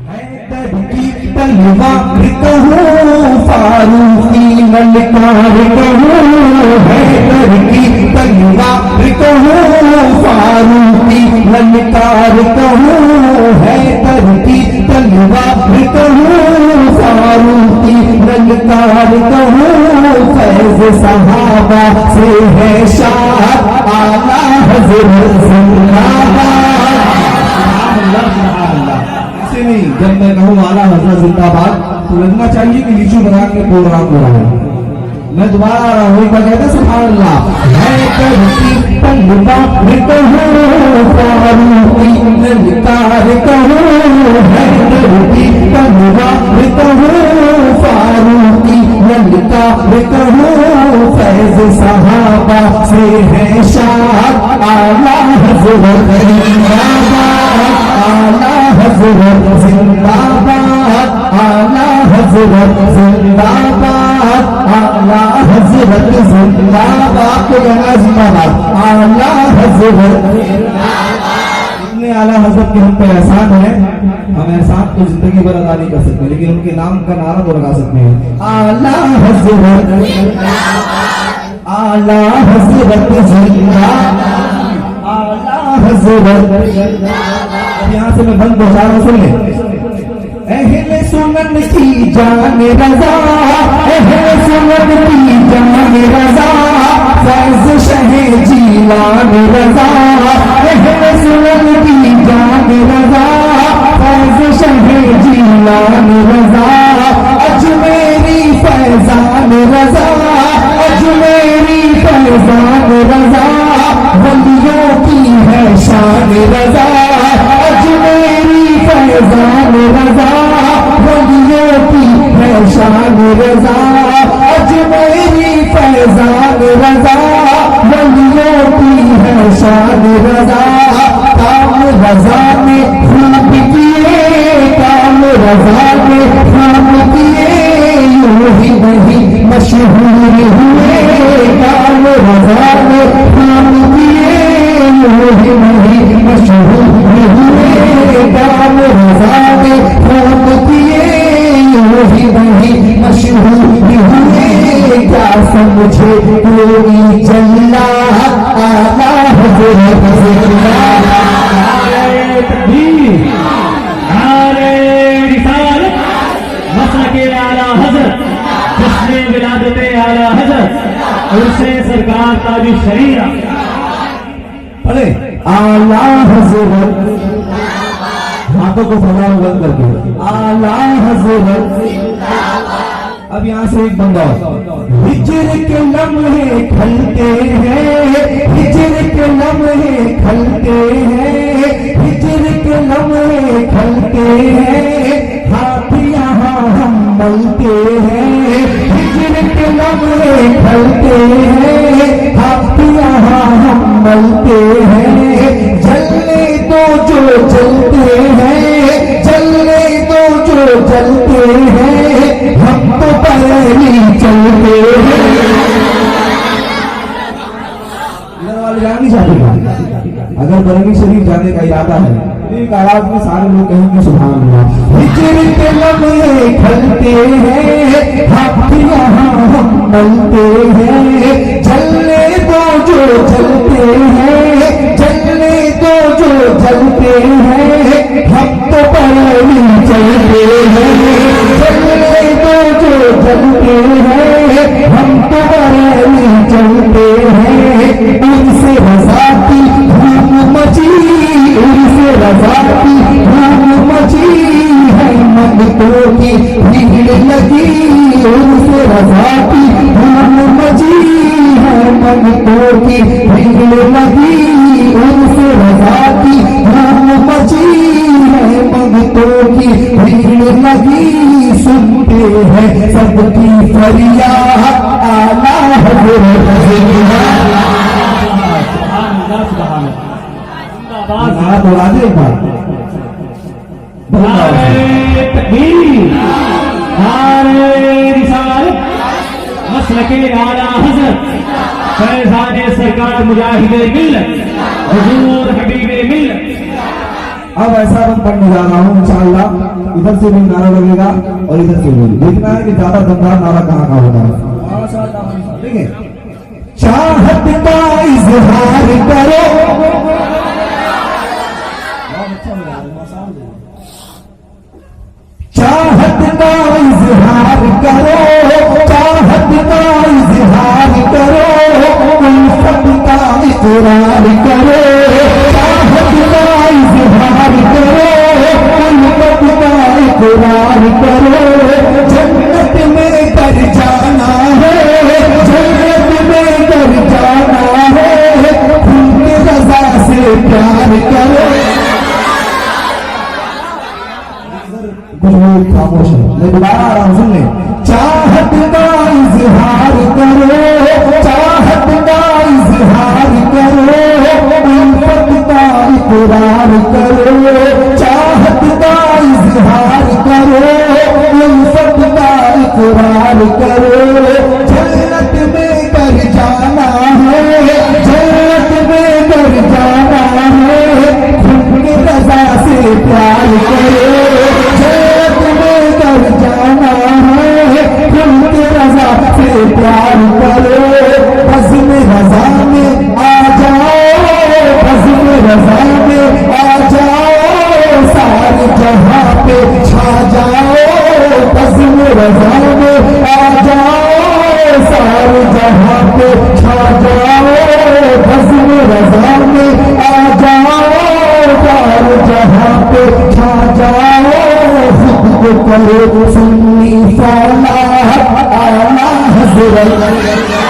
की तलवार कहूँ फारूकी ललकार कहूँ, हैदर की तलवार कहूँ फारूकी ललकार कहूँ, हैदर की तलवार कहूँ फारूकी ललकार कहूँ। फैज़ सहाबा से है शान आला हज़रत जिंदाबाद। ऐसे नहीं, जब मैं कहूँ आला हज़रत जिंदाबाद तो लगना चाहिए कि लीचू बना के प्रोग्राम हो रहा है। मैं दोबारा आ रहा हूँ, एक बार कहते सुभान अल्लाह। हैदर की तलवार कहूँ फारूकी ललकार कहूँ, हैदर की तलवार कहूँ फारूकी ललकार कहूँ। फैज़ सहाबा से है शान आला हज़रत जिंदाबाद, आला हज़रत जिंदाबाद, आला हज़रत जिंदाबाद, आला हज़रत जिंदाबाद। तो कहना जिंदाबाद, आला हज़रत जिंदाबाद। इतने आला हज़रत के हम पे एहसान है, हम एहसान को जिंदगी भर अदा नहीं कर सकते, लेकिन उनके नाम का नारा तो लगा सकते हैं। आला हज़रत जिंदाबाद, आला हज़रत जिंदाबाद, आला हज़रत जिंदाबाद। यहाँ से मैं बंद पहुंचा रहा हूँ, सुन ले। अहले सुन्नत की जान रज़ा, अहले सुन्नत की जान रज़ा, फैज़ शहे जीलान रज़ा, अहले सुन्नत की जान रज़ा, फैज़ शहे जीलान रज़ा। अजमेरी फैज़ान रज़ा, अजमेरी फैज़ान रज़ा, वलियों की है शान रज़ा। अजमेरी फैज़ान रज़ा, वलियों की है शान रज़ा। अजमेरी फैज़ान रज़ा, वलियों की है शान रज़ा। काम रज़ा ने खूब किए, काम रज़ा ने खूब किए, यूं ही नहीं मशहूर हुए। काम रज़ा ने खूब किए, यूं ही नहीं मशहूर हुए। काम रज़ा ने खूब किए, यूं ही नहीं मशहूर हुए। क्या समझे कोई जल्ला आला हज़रत जिंदाबाद। नारे तकबीर, नारे रिसालत, मसलके आला हज़रत, जिसने विलादते आला हज़रत, उनसे सरकार ताज शरीया। अरे आला हज़रत, हाथों को फैलाओ बंद करके, आला हज़रत। अब यहाँ से एक बंदा, हिजर के लम्हे खलते हैं, हिजर के लम्हे खलते हैं, हिजर के लम्हे खलते हैं, हाथ यहाँ हम मलते हैं। हिजर के लम्हे खलते हैं, हाथ यहाँ हम मलते हैं। जलने दो जो जलते हैं, जलने दो जो जलते हैं, हम तो पैरी चलते हैं। नहीं चाहते, अगर बरेली शरीफ जाने का इरादा है, एक आवाज में सारे लोग कहेंगे सुभान अल्लाह। हिजर के लम्हे खलते हैं, हाथ यहाँ हम मलते हैं। जलने दो जो जलते हैं, जलने दो जो जलते हैं, हम तो पैरी चलते हैं। जलने दो जो जलते हैं, हम तो पैरी चलते हैं। उनसे रज़ा की धूम मची, उनसे रज़ा की धूम मची है, मंगतों की भीड़ लगी। उनसे रज़ा की धूम मची है, मंगतों की भीड़ लगी। उनसे रज़ा की धूम मची है, मंगतों की भीड़ लगी। सुनते हैं सबकी फरियाद आला हज़रत जिंदाबाद। नारा बोला दे एक बार, नारे तकबीर, नारे रिसालत, मसलके आला हज़रत, फैज़ाने सरकार मुजाहिदे मिल्लत, हुजूर हबीबे मिल्लत। अब ऐसा वक्त पढ़ने जा रहा हूँ इंशाअल्लाह इधर से भी नारा लगेगा और इधर से भी। देखना है कि ज्यादा दमदार नारा कहाँ का होता है। ठीक है, चाहत का इजहार करो। चाहत का इजहार करो, चाहत का इजहार करो, उल्फत का इकरार करो। चाहत का इजहार करो, उल्फत का इकरार करो। जन्नत में कर जाना है, जन्नत में कर जाना है, खुद की रजा से प्यार करो। कुछ लोग खामोश है, मैं दोबारा आराम सुन ले। चाहत का इजहार करो, चाहत का इजहार करो, उल्फत का इकरार करो। चाहत का इजहार करो, उल्फत का इकरार करो। जन्नत में कर जाना है, जन्नत में कर जाना है, खुद की रजा से प्यार करो। प्यार करो, बज़्म रज़ा में आ जाओ, बज़्म रज़ा में आ जाओ, सारे जहां पे छा जाओ। बज़्म रज़ा में आ जाओ, सारे जहां पे छा जाओ। बज़्म रज़ा में आ जाओ, सारे जहां पे छा जाओ। खुद को करो सुन्नी फौला आला हज़रत